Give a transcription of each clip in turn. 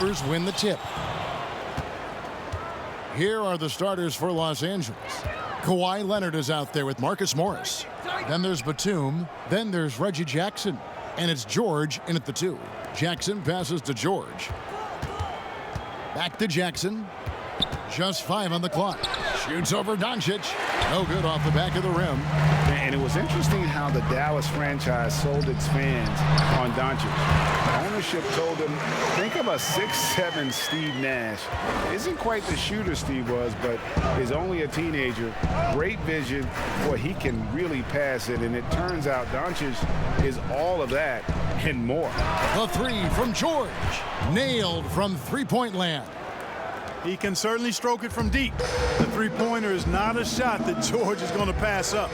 Clippers win the tip. Here are the starters for Los Angeles. Kawhi Leonard is out there with Marcus Morris. Then there's Batum. Then there's Reggie Jackson. And it's George in at the 2. Jackson passes to George. Back to Jackson. Just 5 on the clock. Shoots over Doncic. No good off the back of the rim. And it was interesting how the Dallas franchise sold its fans on Doncic. Ownership told them, think of a 6'7" Steve Nash. Isn't quite the shooter Steve was, but is only a teenager. Great vision. Boy, he can really pass it. And it turns out Doncic is all of that and more. The 3 from George. Nailed from three-point land. He can certainly stroke it from deep. The three-pointer is not a shot that George is going to pass up.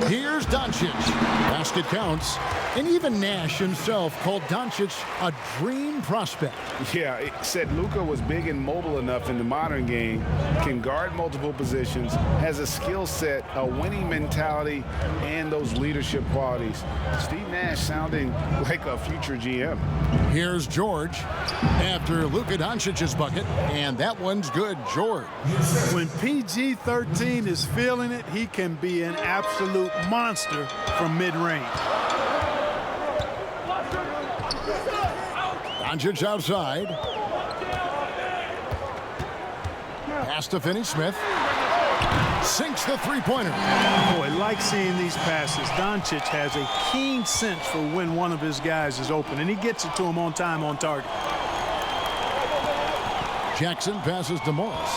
Here's Doncic. Basket counts. And even Nash himself called Doncic a dream prospect. Yeah, it said Luka was big and mobile enough in the modern game, can guard multiple positions, has a skill set, a winning mentality, and those leadership qualities. Steve Nash sounding like a future GM. Here's George after Luka Doncic's bucket, and that one's good. George. When PG-13 is feeling it, he can be an absolute monster from mid-range. Doncic outside. Pass to Finney-Smith. Sinks the three-pointer. Boy, like seeing these passes. Doncic has a keen sense for when one of his guys is open, and he gets it to him on time, on target. Jackson passes to Morris.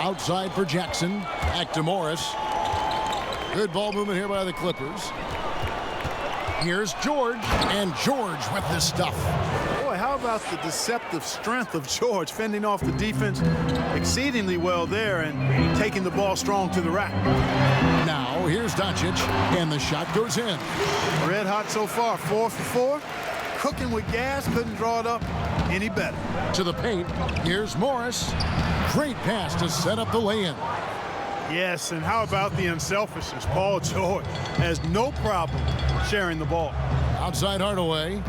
Outside for Jackson. Back to Morris. Good ball movement here by the Clippers. Here's George, and George with this stuff. Boy, how about the deceptive strength of George, fending off the defense exceedingly well there and taking the ball strong to the rack. Now, here's Doncic, and the shot goes in. Red hot so far, 4 for 4. Cooking with gas, couldn't draw it up any better. To the paint, here's Morris. Great pass to set up the lay-in. Yes, and how about the unselfishness? Paul George has no problem sharing the ball. Outside Hardaway.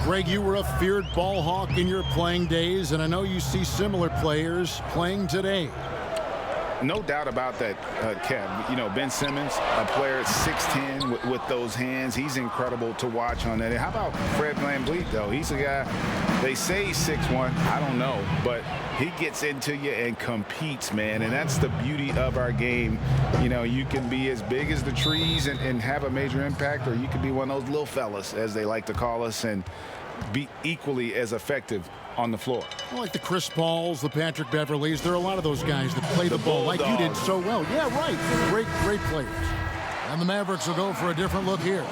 Greg, you were a feared ball hawk in your playing days, and I know you see similar players playing today. No doubt about that, Kev. You know, Ben Simmons, a player at 6'10" with those hands. He's incredible to watch on that. And how about Fred VanVleet, though? He's a guy, they say he's 6'1". I don't know. But he gets into you and competes, man. And that's the beauty of our game. You know, you can be as big as the trees and have a major impact, or you can be one of those little fellas, as they like to call us, and be equally as effective on the floor. Like the Chris Pauls, the Patrick Beverleys. There are a lot of those guys that play the ball like you did so well. Yeah, right. Great players. And the Mavericks will go for a different look here.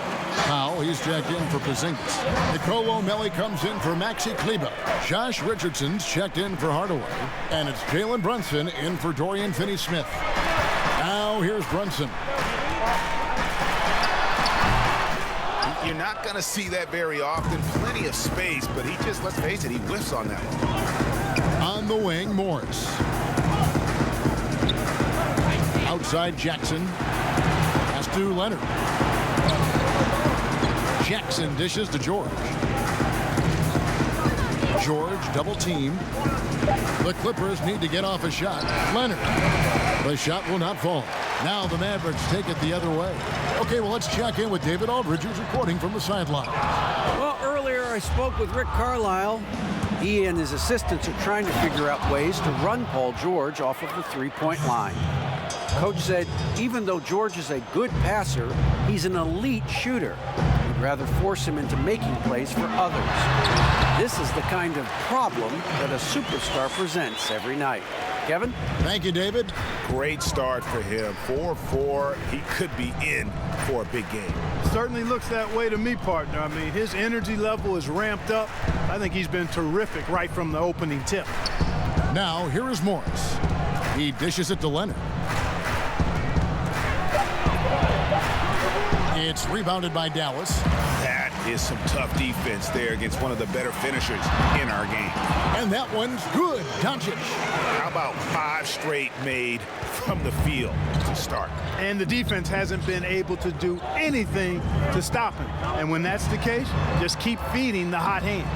Powell, he's checked in for Porzingis. Nicole O'Malley comes in for Maxi Kleber. Josh Richardson's checked in for Hardaway. And it's Jalen Brunson in for Dorian Finney-Smith. Now here's Brunson. You're not going to see that very often. Plenty of space, but he just, let's face it, he whiffs on that one. On the wing, Morris. Outside Jackson. Pass to Leonard. Jackson dishes to George. George double team. The Clippers need to get off a shot. Leonard. The shot will not fall. Now the Mavericks take it the other way. Okay, well, let's check in with David Aldridge, who's reporting from the sideline. Well, earlier I spoke with Rick Carlisle. He and his assistants are trying to figure out ways to run Paul George off of the three-point line. Coach said even though George is a good passer, he's an elite shooter. He'd rather force him into making plays for others. This is the kind of problem that a superstar presents every night. Kevin? Thank you, David. Great start for him. 4-4. He could be in for a big game. Certainly looks that way to me, partner. I mean, his energy level is ramped up. I think he's been terrific right from the opening tip. Now, here is Morris. He dishes it to Leonard. It's rebounded by Dallas. That is some tough defense there against one of the better finishers in our game. And that one's good. Doncic. How about 5 straight made from the field to start? And the defense hasn't been able to do anything to stop him. And when that's the case, just keep feeding the hot hand.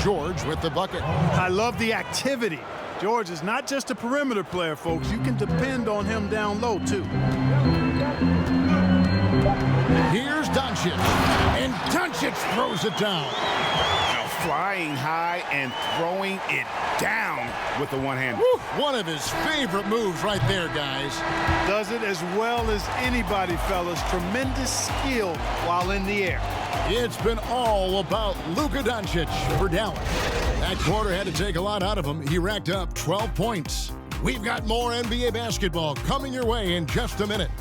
George with the bucket. I love the activity. George is not just a perimeter player, folks. You can depend on him down low, too. Here's Doncic. And Doncic throws it down. Now flying high and throwing it down with the one-hand. One of his favorite moves right there, guys. Does it as well as anybody, fellas. Tremendous skill while in the air. It's been all about Luka Doncic for Dallas. That quarter had to take a lot out of him. He racked up 12 points. We've got more NBA basketball coming your way in just a minute.